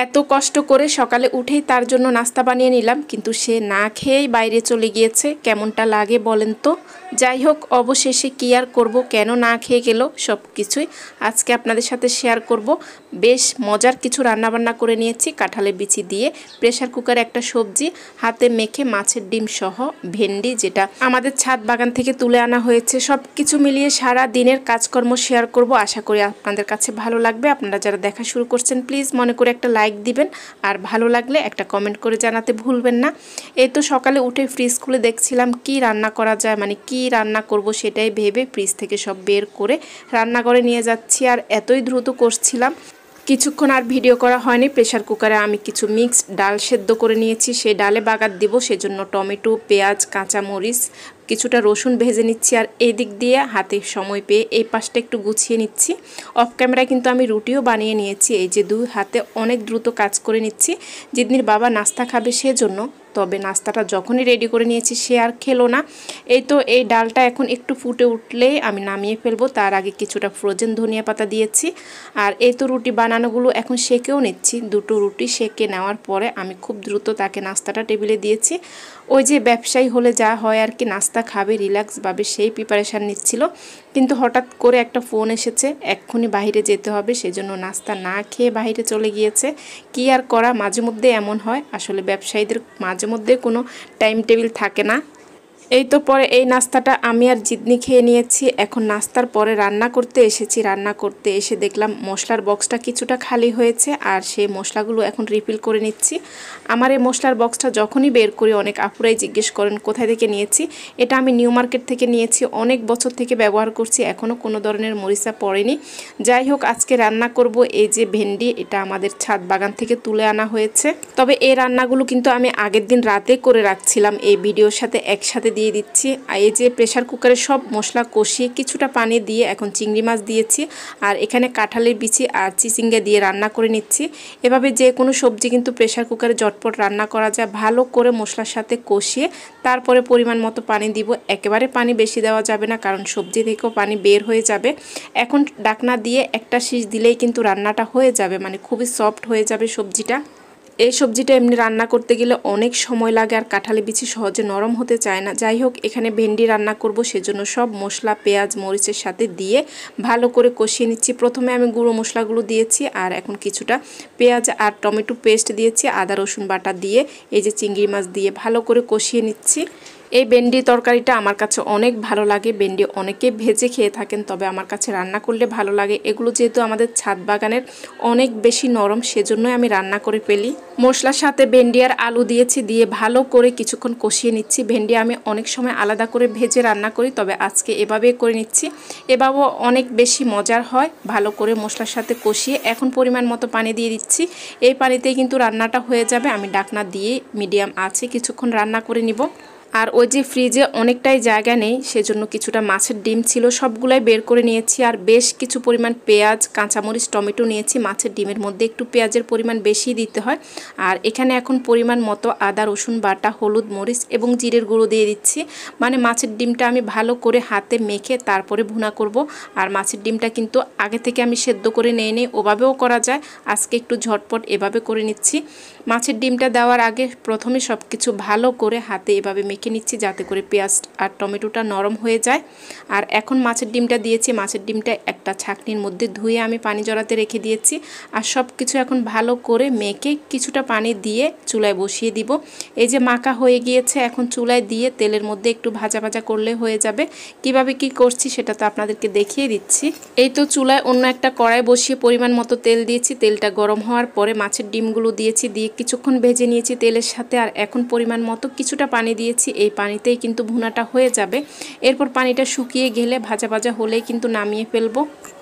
এত কষ্ট করে সকালে উঠেই তার জন্য নাস্তা বানিয়ে নিলাম, কিন্তু সে না খেয়েই বাইরে চলে গিয়েছে। কেমনটা লাগে বলেন তো। যাই হোক, অবশেষে কি আর করব, কেন না খেয়ে গেল সব কিছুই আজকে আপনাদের সাথে শেয়ার করব। বেশ মজার কিছু রান্নাবান্না করে নিয়েছি। কাঁঠালের বিচি দিয়ে প্রেশার কুকারে একটা সবজি, হাতে মেখে মাছের ডিম সহ ভেন্ডি, যেটা আমাদের ছাদ বাগান থেকে তুলে আনা হয়েছে। সব কিছু মিলিয়ে সারা দিনের কাজকর্ম শেয়ার করব। আশা করি আপনাদের কাছে ভালো লাগবে। আপনারা যারা দেখা শুরু করছেন প্লিজ মনে করে একটা লাইক দিবেন, আর ভালো লাগলে একটা কমেন্ট করে জানাতে ভুলবেন না। এই তো সকালে উঠে ফ্রিজ খুলে দেখছিলাম কি রান্না করা যায়, মানে কি রান্না করব সেটাই ভেবে ফ্রিজ থেকে সব বের করে রান্নাঘরে নিয়ে যাচ্ছি। আর এতই দ্রুত করছিলাম, কিছুক্ষণ আর ভিডিও করা হয়নি। প্রেশার কুকারে আমি কিছু মিক্সড ডাল সেদ্ধ করে নিয়েছি, সেই ডালে বাগার দিব। সেজন্য টমেটো, পেঁয়াজ, কাঁচামরিচ, কিছুটা রসুন ভেজে নিচ্ছি। আর এই দিক দিয়ে হাতে সময় পেয়ে এই পাশটা একটু গুছিয়ে নিচ্ছি। অফ ক্যামেরায় কিন্তু আমি রুটিও বানিয়ে নিয়েছি। এই যে দুই হাতে অনেক দ্রুত কাজ করে নিচ্ছি। জিদনির বাবা নাস্তা খাবে সেজন্য, তবে নাস্তাটা যখনই রেডি করে নিয়েছি সে আর খেলো না। এই তো এই ডালটা এখন একটু ফুটে উঠলেই আমি নামিয়ে ফেলবো। তার আগে কিছুটা ফ্রোজেন ধনিয়া পাতা দিয়েছি। আর এই তো রুটি বানানোগুলো এখন সেকেও নিচ্ছি। দুটো রুটি সেকে নেওয়ার পরে আমি খুব দ্রুত তাকে নাস্তাটা টেবিলে দিয়েছি। ওই যে ব্যবসায়ী হলে যা হয় আর কি, নাস্তা খাবে রিল্যাক্সভাবে সেই প্রিপারেশান নিচ্ছিল। কিন্তু হঠাৎ করে একটা ফোন এসেছে, এক্ষুনি বাইরে যেতে হবে, সেজন্য নাস্তা না খেয়ে বাইরে চলে গিয়েছে। কি আর করা, মাঝে মধ্যে এমন হয়। আসলে ব্যবসায়ীদের মাঝে মধ্যে কোনো টাইম টেবিল থাকে না। এই তো পরে এই নাস্তাটা আমি আর জিদনি খেয়ে নিয়েছি। এখন নাস্তার পরে রান্না করতে এসেছি। রান্না করতে এসে দেখলাম মশলার বক্সটা কিছুটা খালি হয়েছে, আর সেই মশলাগুলো এখন রিফিল করে নিচ্ছি। আমার এই মশলার বক্সটা যখনই বের করি অনেক আপুরাই জিজ্ঞেস করেন কোথায় থেকে নিয়েছি। এটা আমি নিউ মার্কেট থেকে নিয়েছি, অনেক বছর থেকে ব্যবহার করছি, এখনও কোনো ধরনের মরিচা পড়েনি। যাই হোক, আজকে রান্না করব এই যে ভেন্ডি, এটা আমাদের ছাদ বাগান থেকে তুলে আনা হয়েছে। তবে এই রান্নাগুলো কিন্তু আমি আগের দিন রাতে করে রাখছিলাম, এই ভিডিওর সাথে একসাথে দিয়ে দিচ্ছি। এই যে প্রেশার কুকারে সব মশলা কষিয়ে কিছুটা পানি দিয়ে এখন চিংড়ি মাছ দিয়েছি, আর এখানে কাঁঠালের বিচি আর চিচিঙ্গা দিয়ে রান্না করে নিচ্ছি। এভাবে যে কোনো সবজি কিন্তু প্রেশার কুকারে ঝটপট রান্না করা যায়। ভালো করে মশলার সাথে কষিয়ে তারপরে পরিমাণ মতো পানি দিব। একেবারে পানি বেশি দেওয়া যাবে না, কারণ সবজি থেকেও পানি বের হয়ে যাবে। এখন ঢাকনা দিয়ে একটা সিজ দিলেই কিন্তু রান্নাটা হয়ে যাবে, মানে খুবই সফট হয়ে যাবে সবজিটা। এই সবজিটা এমনি রান্না করতে গেলে অনেক সময় লাগে, আর কাঁঠালি বিচি সহজে নরম হতে চায় না। যাই হোক, এখানে ভেন্ডি রান্না করব, সেজন্য সব মশলা পেঁয়াজ মরিচের সাথে দিয়ে ভালো করে কষিয়ে নিচ্ছি। প্রথমে আমি গুঁড়ো মশলাগুলো দিয়েছি, আর এখন কিছুটা পেঁয়াজ আর টমেটো পেস্ট দিয়েছি, আদা রসুন বাটা দিয়ে এই যে চিংড়ি মাছ দিয়ে ভালো করে কষিয়ে নিচ্ছি। এই ভেন্ডি তরকারিটা আমার কাছে অনেক ভালো লাগে। ভেন্ডি অনেকে ভেজে খেয়ে থাকেন, তবে আমার কাছে রান্না করলে ভালো লাগে। এগুলো যেহেতু আমাদের ছাদ বাগানের অনেক বেশি নরম, সেজন্যই আমি রান্না করে ফেলি। মশলার সাথে ভেন্ডি আর আলু দিয়েছি, দিয়ে ভালো করে কিছুক্ষণ কষিয়ে নিচ্ছি। ভেন্ডি আমি অনেক সময় আলাদা করে ভেজে রান্না করি, তবে আজকে এভাবেই করে নিচ্ছি। এভাবেও অনেক বেশি মজার হয়। ভালো করে মশলার সাথে কষিয়ে এখন পরিমাণ মতো পানি দিয়ে দিচ্ছি। এই পানিতেই কিন্তু রান্নাটা হয়ে যাবে। আমি ঢাকনা দিয়ে মিডিয়াম আছে কিছুক্ষণ রান্না করে নিব। আর ওই যে ফ্রিজে অনেকটাই জায়গা নেই, সেজন্য কিছুটা মাছের ডিম ছিল, সবগুলাই বের করে নিয়েছি। আর বেশ কিছু পরিমাণ পেঁয়াজ কাঁচামরিচ টমেটো নিয়েছি। মাছের ডিমের মধ্যে একটু পেঁয়াজের পরিমাণ বেশি দিতে হয়। আর এখানে এখন পরিমাণ মতো আদা রসুন বাটা, হলুদ মরিচ এবং জিরের গুঁড়ো দিয়ে দিচ্ছি। মানে মাছের ডিমটা আমি ভালো করে হাতে মেখে তারপরে ভুনা করব। আর মাছের ডিমটা কিন্তু আগে থেকে আমি সেদ্ধ করে নেই, ওভাবেও করা যায়। আজকে একটু ঝটপট এভাবে করে নিচ্ছি। মাছের ডিমটা দেওয়ার আগে প্রথমে সব কিছু ভালো করে হাতে এভাবে মেখে নিচ্ছি, যাতে করে পেঁয়াজ আর টমেটোটা নরম হয়ে যায়। আর এখন মাছের ডিমটা দিয়েছি। মাছের ডিমটা একটা ছাঁকনির মধ্যে ধুয়ে আমি পানি জড়াতে রেখে দিয়েছি। আর সব কিছু এখন ভালো করে মেখে কিছুটা পানি দিয়ে চুলায় বসিয়ে দিব। এই যে মাখা হয়ে গিয়েছে, এখন চুলায় দিয়ে তেলের মধ্যে একটু ভাজা ভাজা করলে হয়ে যাবে। কিভাবে কি করছি সেটা তো আপনাদেরকে দেখিয়ে দিচ্ছি। এই তো চুলায় অন্য একটা কড়াই বসিয়ে পরিমাণ মতো তেল দিয়েছি। তেলটা গরম হওয়ার পরে মাছের ডিমগুলো দিয়েছি, দিয়ে কিছুক্ষণ ভেজে নিয়েছি তেলের সাথে। আর এখন পরিমাণ মতো কিছুটা পানি দিয়েছি। এই পানিতেই কিন্তু ভুনাটা হয়ে যাবে। এরপর পানিটা শুকিয়ে গেলে ভাজা ভাজা হলেই কিন্তু নামিয়ে ফেলবো।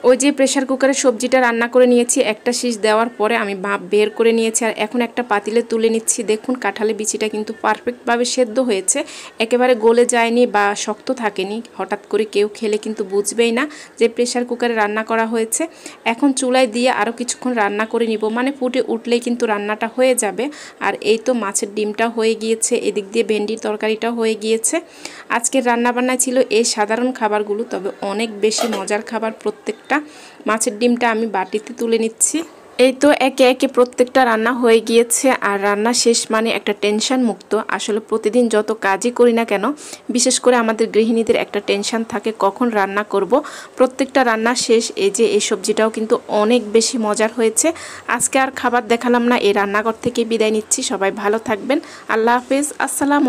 ওই যে প্রেশার কুকারে সবজিটা রান্না করে নিয়েছি, একটা শীষ দেওয়ার পরে আমি ভাপ বের করে নিয়েছি। আর এখন একটা পাতিলে তুলে নিচ্ছি। দেখুন কাঁঠালের বিচিটা কিন্তু পারফেক্টভাবে সেদ্ধ হয়েছে, একেবারে গলে যায়নি বা শক্ত থাকেনি। হঠাৎ করে কেউ খেলে কিন্তু বুঝবেই না যে প্রেশার কুকারে রান্না করা হয়েছে। এখন চুলায় দিয়ে আরও কিছুক্ষণ রান্না করে নিব, মানে ফুটে উঠলেই কিন্তু রান্নাটা হয়ে যাবে। আর এই তো মাছের ডিমটা হয়ে গিয়েছে, এদিক দিয়ে ভেন্ডির তরকারিটা হয়ে গিয়েছে। আজকের রান্নাবান্না ছিল এই সাধারণ খাবারগুলো, তবে অনেক বেশি মজার খাবার প্রত্যেকটা। মাছের ডিমটা আমি বাটিতে তুলে নিচ্ছি। এই তো একে একে প্রত্যেকটা রান্না হয়ে গিয়েছে, আর রান্না শেষ মানে একটা টেনশন মুক্ত। আসলে প্রতিদিন যত কাজই করি না কেন, বিশেষ করে আমাদের গৃহিণীদের একটা টেনশন থাকে কখন রান্না করব। প্রত্যেকটা রান্না শেষ। এই যে এই সবজিটাও কিন্তু অনেক বেশি মজার হয়েছে। আজকে আর খাবার দেখালাম না, এই রান্নাঘর থেকে বিদায় নিচ্ছি। সবাই ভালো থাকবেন। আল্লাহ হাফেজ, আসসালাম।